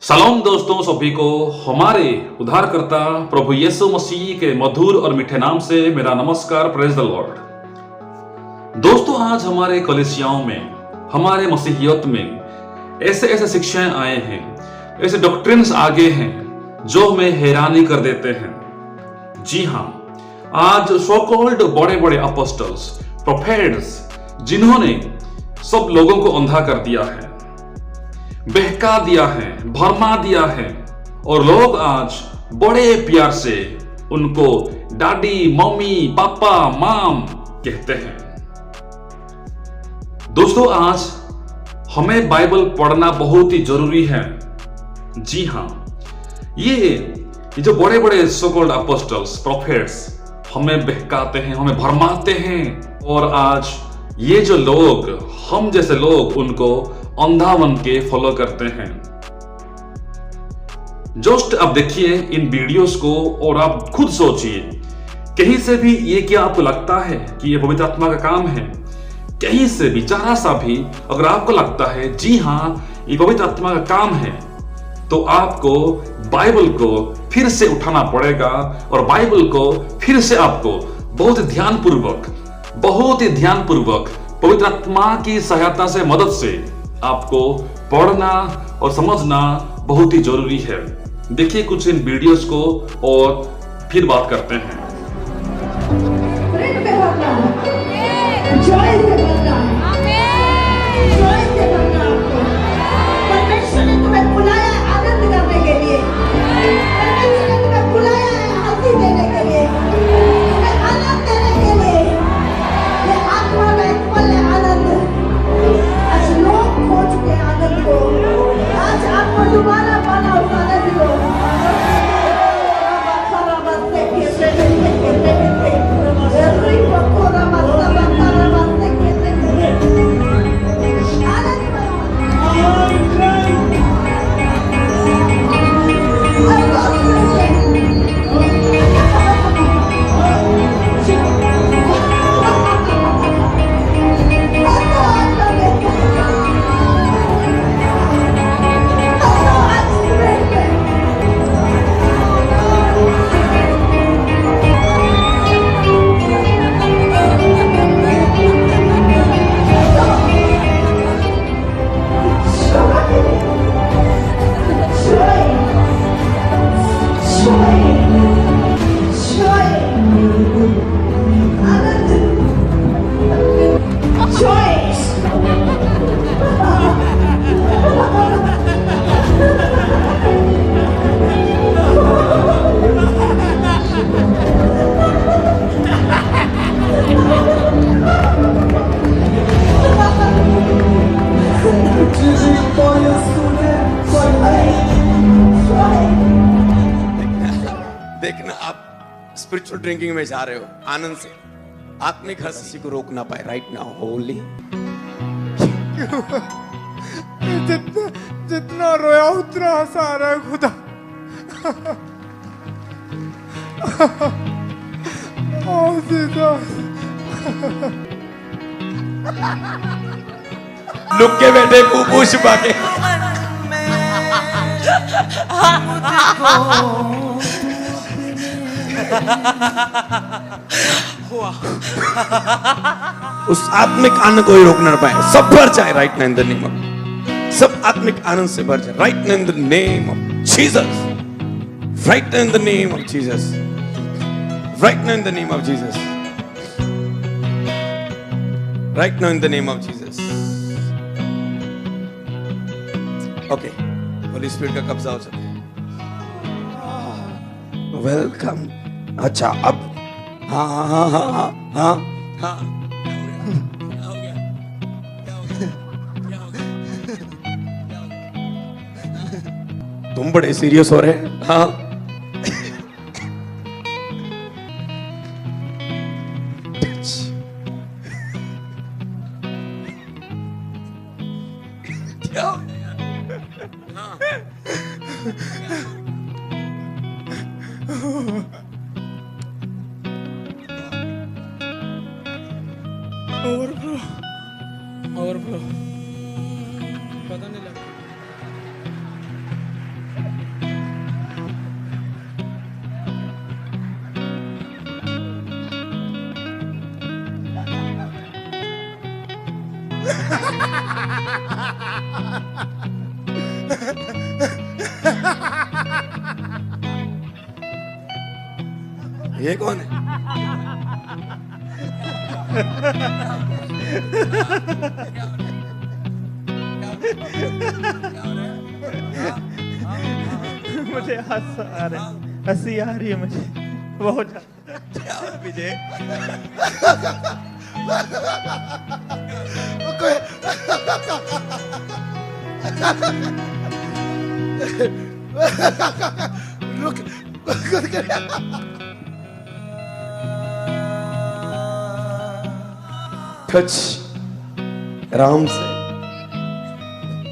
सलाम दोस्तों, सभी को हमारे उद्धारकर्ता प्रभु यीशु मसीह के मधुर और मीठे नाम से मेरा नमस्कार। Praise the Lord. दोस्तों, आज हमारे कलीसियाओं में, हमारे मसीहियत में ऐसे ऐसे शिक्षाएं आए हैं, ऐसे डॉक्ट्रिन्स आगे हैं जो हमें हैरानी कर देते हैं। जी हाँ, आज सो कॉल्ड बड़े बड़े अपोस्टल्स, प्रोफेट्स, जिन्होंने सब लोगों को अंधा कर दिया है, बहका दिया है, भरमा दिया है, और लोग आज बड़े प्यार से उनको डैडी, मम्मी, पापा, माम कहते हैं। दोस्तों, आज हमें बाइबल पढ़ना बहुत ही जरूरी है। जी हाँ, ये जो बड़े बड़े सो कॉल्ड अपोस्टल्स, प्रोफेट्स हमें बहकाते हैं, हमें भरमाते हैं, और आज ये जो लोग, हम जैसे लोग, उनको अंधा बन के फॉलो करते हैं। जस्ट अब देखिए इन वीडियोस को और आप खुद सोचिए, कहीं से भी ये क्या आपको लगता है कि ये पवित्र आत्मा का काम है? कहीं से भी जरा सा भी अगर आपको लगता है जी हाँ ये पवित्र आत्मा का काम है, तो आपको बाइबल को फिर से उठाना पड़ेगा और बाइबल को फिर से आपको बहुत ही ध्यानपूर्वक पवित्र आत्मा की सहायता से, मदद से आपको पढ़ना और समझना बहुत ही जरूरी है। देखिए कुछ इन वीडियोस को और फिर बात करते हैं। परमेश्वर ने तुम्हें बुलाया आनंद करने के लिए, परमेश्वर ने तुम्हें बुलाया है हंसी देने के लिए, तुम्हें आनंद देने के लिए। ये आत्मा का एक पल है आनंद। आज लोग खो चुके आनंद को, आज आपको दोबारा पाना उस आनंद को। देखना, आप स्पिरिचुअल ड्रिंकिंग में जा रहे हो आनंद से, आत्मिक हंसी को रोक ना पाए। राइट नाउ होली जितना रोया उतना हंसा आ रहा है खुदा। लुक के बैठे बूबू छुपा के। उस आत्मिक आनंद को ही रोक ना पाए। सब भर जाए right now in the name of, सब आत्मिक आनंद से भर जाए right now in the name of Jesus, right now in the name of Jesus, right now in the name of Jesus, right now in the name of Jesus. Okay, Holi spirit का कब्जा हो सके। Welcome. अच्छा, अब हाँ हाँ हाँ हाँ हाँ हाँ हाँ, क्या हो गया? तुम बड़े सीरियस हो रहे हैं। हाँ, क्या हो गया? हाँ। ओवरफ्लो पता नहीं लगा। ये कौन है? मुझे हंसी आ रही है मुझे बहुत ज्यादा। विजय रुक टच आराम से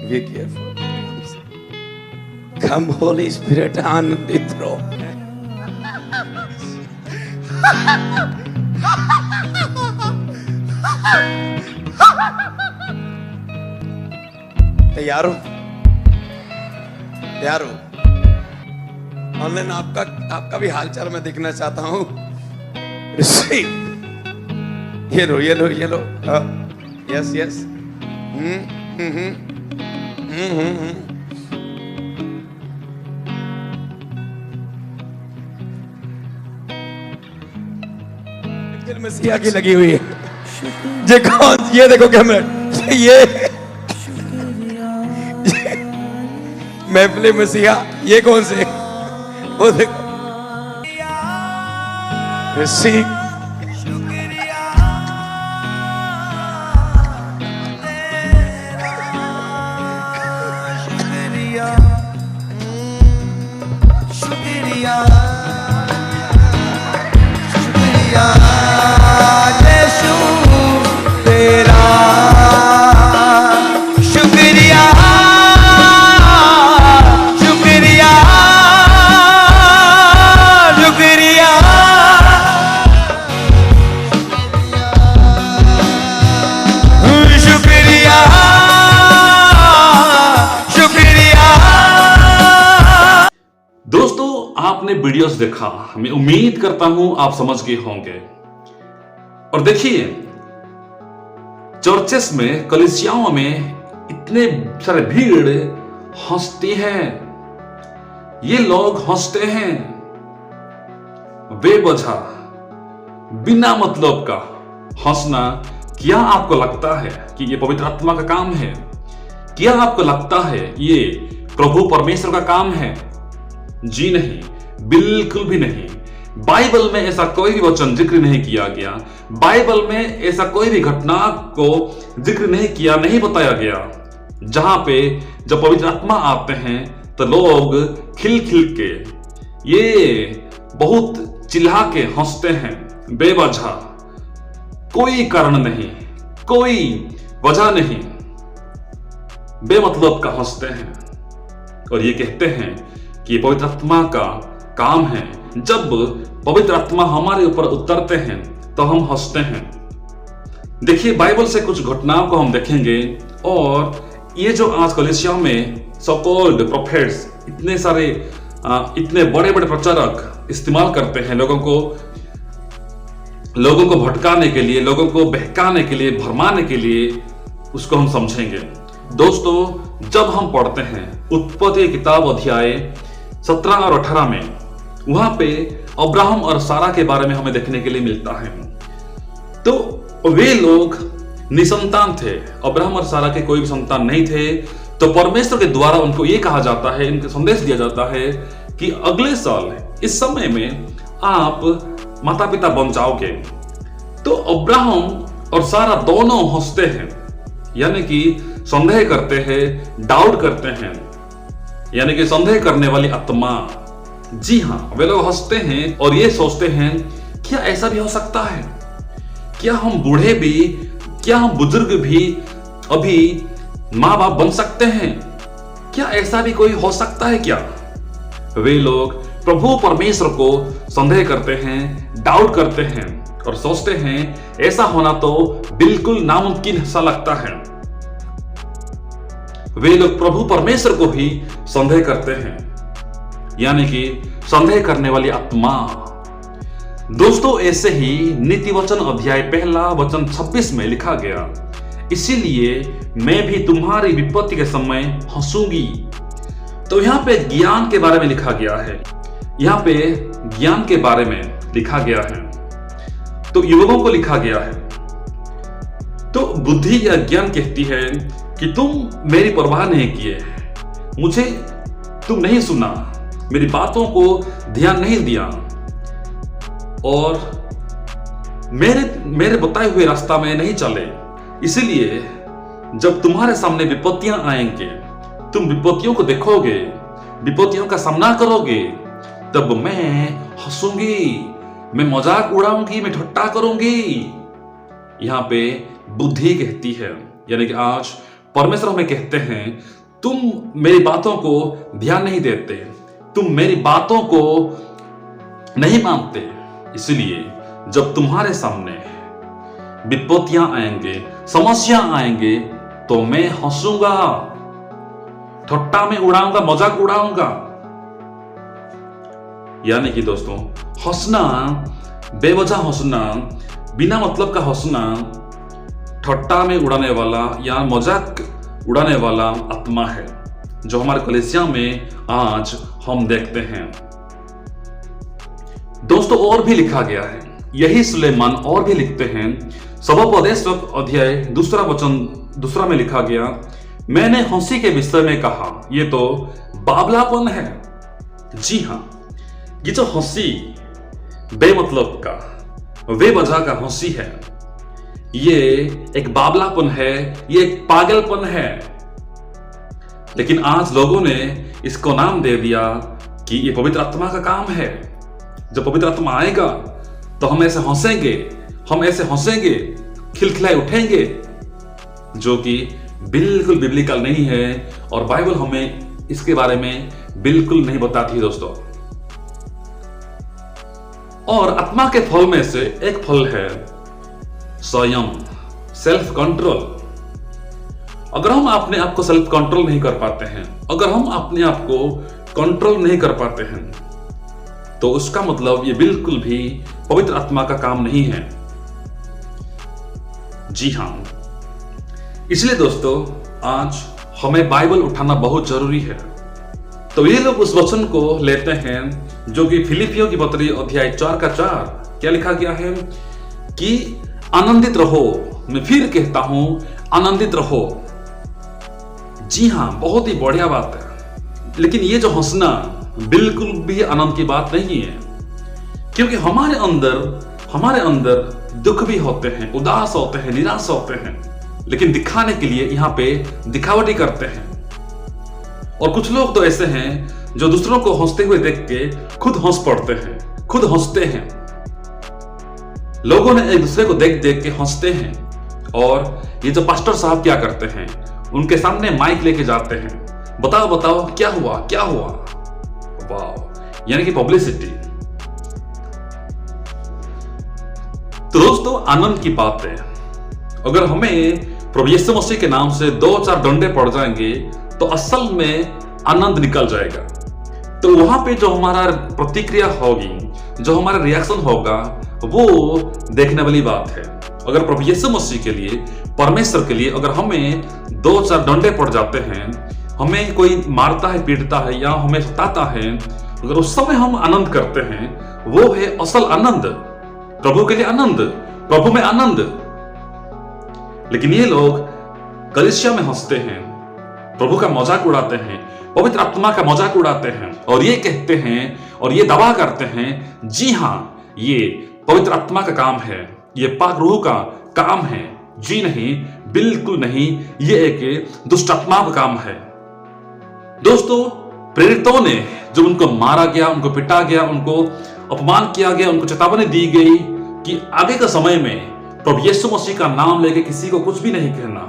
be careful come Holi spirit आनंदित रहो तैयार हो ऑनलाइन आपका भी हालचाल मैं देखना चाहता हूं रिसीव ये लो यस मसीहा की लगी हुई है ये देखो कैमरा ये महफिल मसीहा ये कौन से वो देखो रिसीव आपने वीडियोस देखा, मैं उम्मीद करता हूं आप समझ गए होंगे। और देखिए चर्चेस में, कलीसियाओं में इतने सारे भीड़ हंसती है, ये लोग हंसते हैं बेवजह, बिना मतलब का हंसना। क्या आपको लगता है कि ये पवित्र आत्मा का काम है? क्या आपको लगता है ये प्रभु परमेश्वर का काम है? जी नहीं, बिल्कुल भी नहीं। बाइबल में ऐसा कोई भी वचन जिक्र नहीं किया गया, बाइबल में ऐसा कोई भी घटना को जिक्र नहीं किया, नहीं बताया गया जहां पे जब पवित्र आत्मा आते हैं तो लोग खिल खिल के, ये बहुत चिल्ला के हंसते हैं बेवजह, कोई कारण नहीं, कोई वजह नहीं, बेमतलब का हंसते हैं और ये कहते हैं कि पवित्र आत्मा का काम है। जब पवित्र आत्मा हमारे ऊपर उतरते हैं तो हम हंसते हैं। देखिए बाइबल से कुछ घटनाओं को हम देखेंगे और ये जो आज कलीसिया में सो कॉल्ड प्रोफेट्स, इतने सारे इतने बड़े बड़े प्रचारक इस्तेमाल करते हैं लोगों को भटकाने के लिए, लोगों को बहकाने के लिए, भरमाने के लिए, उसको हम समझेंगे। दोस्तों जब हम पढ़ते हैं उत्पत्ति किताब अध्याय 17 और 18 में, वहां पे अब्राहम और सारा के बारे में हमें देखने के लिए मिलता है। तो वे लोग निसंतान थे, अब्राहम और सारा के कोई भी संतान नहीं थे। तो परमेश्वर के द्वारा उनको ये कहा जाता है, इनको संदेश दिया जाता है कि अगले साल इस समय में आप माता पिता बन जाओगे। तो अब्राहम और सारा दोनों हंसते हैं, यानी कि संदेह करते हैं, डाउट करते हैं, यानी कि संदेह करने वाली आत्मा। जी हां, वे लोग हंसते हैं और ये सोचते हैं क्या ऐसा भी हो सकता है? क्या हम बूढ़े भी, क्या हम बुजुर्ग भी अभी माँ बाप बन सकते हैं? क्या ऐसा भी कोई हो सकता है क्या? वे लोग प्रभु परमेश्वर को संदेह करते हैं, डाउट करते हैं और सोचते हैं ऐसा होना तो बिल्कुल नामुमकिन सा लगता है। वे लोग प्रभु परमेश्वर को ही संदेह करते हैं, यानी कि संदेह करने वाली आत्मा। दोस्तों ऐसे ही नीति वचन अध्याय 1 वचन 26 में लिखा गया, इसीलिए मैं भी तुम्हारी विपत्ति के समय हंसूंगी। तो यहाँ पे ज्ञान के बारे में लिखा गया है, यहाँ पे ज्ञान के बारे में लिखा गया है, तो युवकों को लिखा गया है। तो बुद्धि या ज्ञान कहती है कि तुम मेरी परवाह नहीं किए, मुझे तुम नहीं सुना, मेरी बातों को ध्यान नहीं दिया और मेरे बताए हुए रास्ता में नहीं चले। इसलिए जब तुम्हारे सामने विपत्तियां आएंगे, तुम विपत्तियों को देखोगे, विपत्तियों का सामना करोगे, तब मैं हंसूंगी, मैं मजाक उड़ाऊंगी, मैं ठट्टा करूंगी। यहां पे बुद्धि कहती है, यानी कि आज परमेश्वर हमें कहते हैं तुम मेरी बातों को ध्यान नहीं देते, तुम मेरी बातों को नहीं मानते। इसलिए जब तुम्हारे सामने विपत्तियां आएंगे, समस्या आएंगे, तो मैं हंसूंगा, ठट्टा में उड़ाऊंगा, मजाक उड़ाऊंगा। यानी कि दोस्तों, हंसना, बेवजह हंसना, बिना मतलब का हंसना, ठट्टा में उड़ाने वाला या मजाक उड़ाने वाला आत्मा है, जो हमारे कलीसिया में आज हम देखते हैं। दोस्तों, और भी लिखा गया है, यही सुलेमान और भी लिखते हैं, सबोपदेशक अध्याय 2 वचन 2 में लिखा गया, मैंने हंसी के विषय में कहा, ये तो बाबलापन है। जी हां, ये जो हंसी बेमतलब का, बेवजह का हंसी है, ये एक बाबलापन है, ये एक पागलपन है। लेकिन आज लोगों ने इसको नाम दे दिया कि ये पवित्र आत्मा का काम है। जब पवित्र आत्मा आएगा तो हम ऐसे हंसेंगे, हम ऐसे हंसेंगे, खिलखिलाए उठेंगे, जो कि बिल्कुल बिब्लिकल नहीं है और बाइबल हमें इसके बारे में बिल्कुल नहीं बताती है दोस्तों। और आत्मा के फल में से एक फल है संयम, सेल्फ कंट्रोल। अगर हम अपने आप को सेल्फ कंट्रोल नहीं कर पाते हैं, अगर हम अपने आप को कंट्रोल नहीं कर पाते हैं, तो उसका मतलब ये बिल्कुल भी पवित्र आत्मा का काम नहीं है। जी हां, इसलिए दोस्तों, आज हमें बाइबल उठाना बहुत जरूरी है। तो ये लोग उस वचन को लेते हैं जो कि फिलिपियों की पत्री अध्याय 4:4 क्या लिखा गया है कि आनंदित रहो। मैं फिर कहता हूं, आनंदित रहो। जी हां, बहुत ही बढ़िया बात है। लेकिन ये जो हंसना बिल्कुल भी आनंद की बात नहीं है, क्योंकि हमारे अंदर दुख भी होते हैं, उदास होते हैं, निराश होते हैं, लेकिन दिखाने के लिए यहां पे दिखावटी करते हैं। और कुछ लोग तो ऐसे हैं जो दूसरों को हंसते हुए देख के खुद हंस पड़ते हैं, खुद हंसते हैं। लोगों ने एक दूसरे को देख देख के हंसते हैं। और ये जो पास्टर साहब क्या करते हैं, उनके सामने माइक लेके जाते हैं, बताओ बताओ क्या हुआ, क्या हुआ। वाह, यानी कि पब्लिसिटी। तो दोस्तों, आनंद की बात है, अगर हमें प्रभु यीशु मसीह के नाम से 2-4 डंडे पड़ जाएंगे तो असल में आनंद निकल जाएगा। तो वहां पे जो हमारा प्रतिक्रिया होगी, जो हमारा रिएक्शन होगा, वो देखने वाली बात है। अगर प्रभु यीशु मसीह के लिए, परमेश्वर के लिए अगर हमें 2-4 डंडे पड़ जाते हैं, हमें कोई मारता है, पीटता है या हमें सताता है, अगर उस समय हम आनंद करते हैं, वो है असल आनंद, प्रभु के लिए आनंद, प्रभु में आनंद। लेकिन ये लोग कलीसिया में हंसते हैं, प्रभु का मजाक उड़ाते हैं, पवित्र आत्मा का मजाक उड़ाते हैं और ये कहते हैं और ये दावा करते हैं, जी हां, ये पवित्र आत्मा का काम है, ये पाक रूह का काम है। जी नहीं, बिल्कुल नहीं, ये एक दुष्ट आत्मा का काम है। दोस्तों, प्रेरितों ने जब उनको मारा गया, उनको पिटा गया, उनको अपमान किया गया, उनको चेतावनी दी गई कि आगे के समय में प्रभु यीशु मसीह का नाम लेके किसी को कुछ भी नहीं कहना,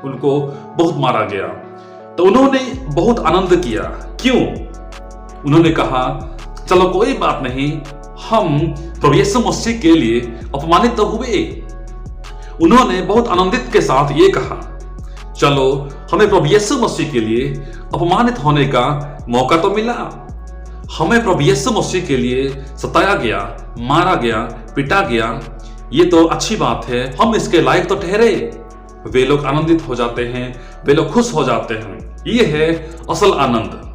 उनको बहुत मारा गया। तो उन्होंने बहुत आनंद किया। क्यों? उन्होंने कहा, चलो कोई बात नहीं, हम प्रभु यीशु मसीह के लिए अपमानित तो हुए। उन्होंने बहुत आनंदित के साथ ये कहा, चलो हमें प्रभु यीशु मसीह के लिए अपमानित होने का मौका तो मिला, हमें प्रभु यीशु मसीह के लिए सताया गया, मारा गया, पिटा गया, ये तो अच्छी बात है, हम इसके लायक तो ठहरे। वे लोग आनंदित हो जाते हैं, वे लोग खुश हो जाते हैं। ये है असल आनंद।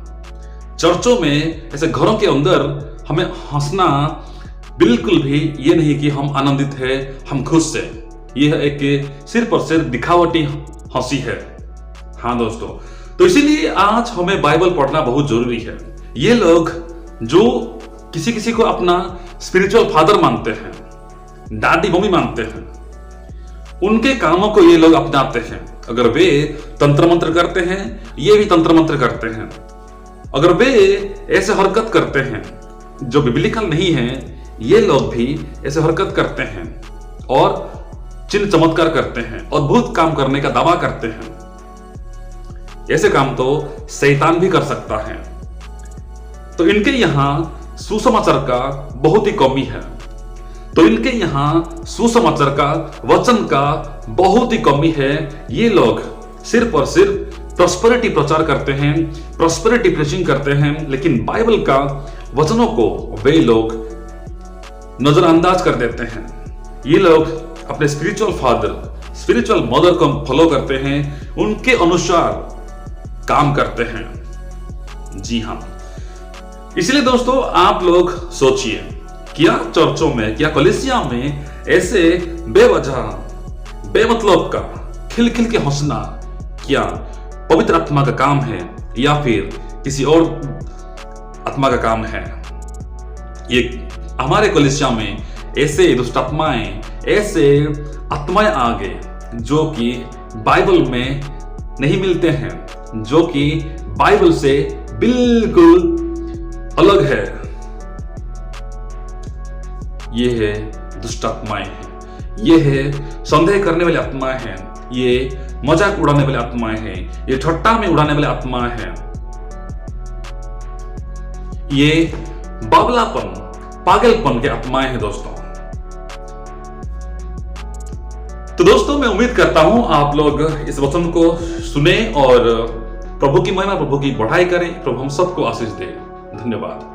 चर्चों में, ऐसे घरों के अंदर हमें हंसना बिल्कुल भी ये नहीं कि हम आनंदित हैं, हम खुश हैं। यह एक सिर्फ और सिर्फ दिखावटी हंसी है। हाँ दोस्तों, तो इसीलिए आज हमें बाइबल पढ़ना बहुत जरूरी है। ये लोग जो किसी किसी को अपना स्पिरिचुअल फादर मानते हैं, दादी मम्मी मानते हैं, उनके कामों को ये लोग अपनाते हैं। अगर वे तंत्र मंत्र करते हैं, ये भी तंत्र मंत्र करते हैं। अगर वे ऐसे हरकत करते हैं जो बिब्लिकल नहीं है, ये लोग भी ऐसे हरकत करते हैं और चिन्ह चमत्कार करते हैं, अद्भुत काम करने का दावा करते हैं। ऐसे काम तो शैतान भी कर सकता है। तो इनके यहां सुसमाचार का बहुत ही कमी है। तो इनके यहां सुसमाचार का, वचन का बहुत ही कमी है। ये लोग सिर्फ और सिर्फ प्रॉस्पेरिटी प्रचार करते हैं, प्रॉस्पेरिटी प्रीचिंग करते हैं, लेकिन बाइबल का वचनों को वे लोग नजरअंदाज कर देते हैं। ये लोग अपने स्पिरिचुअल फादर, स्पिरिचुअल मदर को फॉलो करते हैं, उनके अनुसार काम करते हैं। जी हां, इसलिए दोस्तों आप लोग सोचिए, क्या चर्चों में, क्या कलीसिया में ऐसे बेवजह, बेमतलब का खिल खिल के हंसना क्या पवित्र आत्मा का काम है या फिर किसी और आत्मा का काम है? ये हमारे कलीसिया में ऐसे दुष्ट आत्माएं, ऐसे आत्माएं आ गए जो कि बाइबल में नहीं मिलते हैं, जो कि बाइबल से बिल्कुल अलग है। ये है दुष्ट आत्माएं हैं, ये है संदेह करने वाली आत्माएं हैं, ये मजाक उड़ाने वाली आत्माएं हैं, ये ठट्टा में उड़ाने वाली आत्माएं हैं, ये बावलापन, पागलपन के आत्माएं हैं दोस्तों। तो दोस्तों, मैं उम्मीद करता हूं आप लोग इस वचन को सुने और प्रभु की महिमा, प्रभु की बढ़ाई करें। प्रभु हम सबको आशीष दे। धन्यवाद।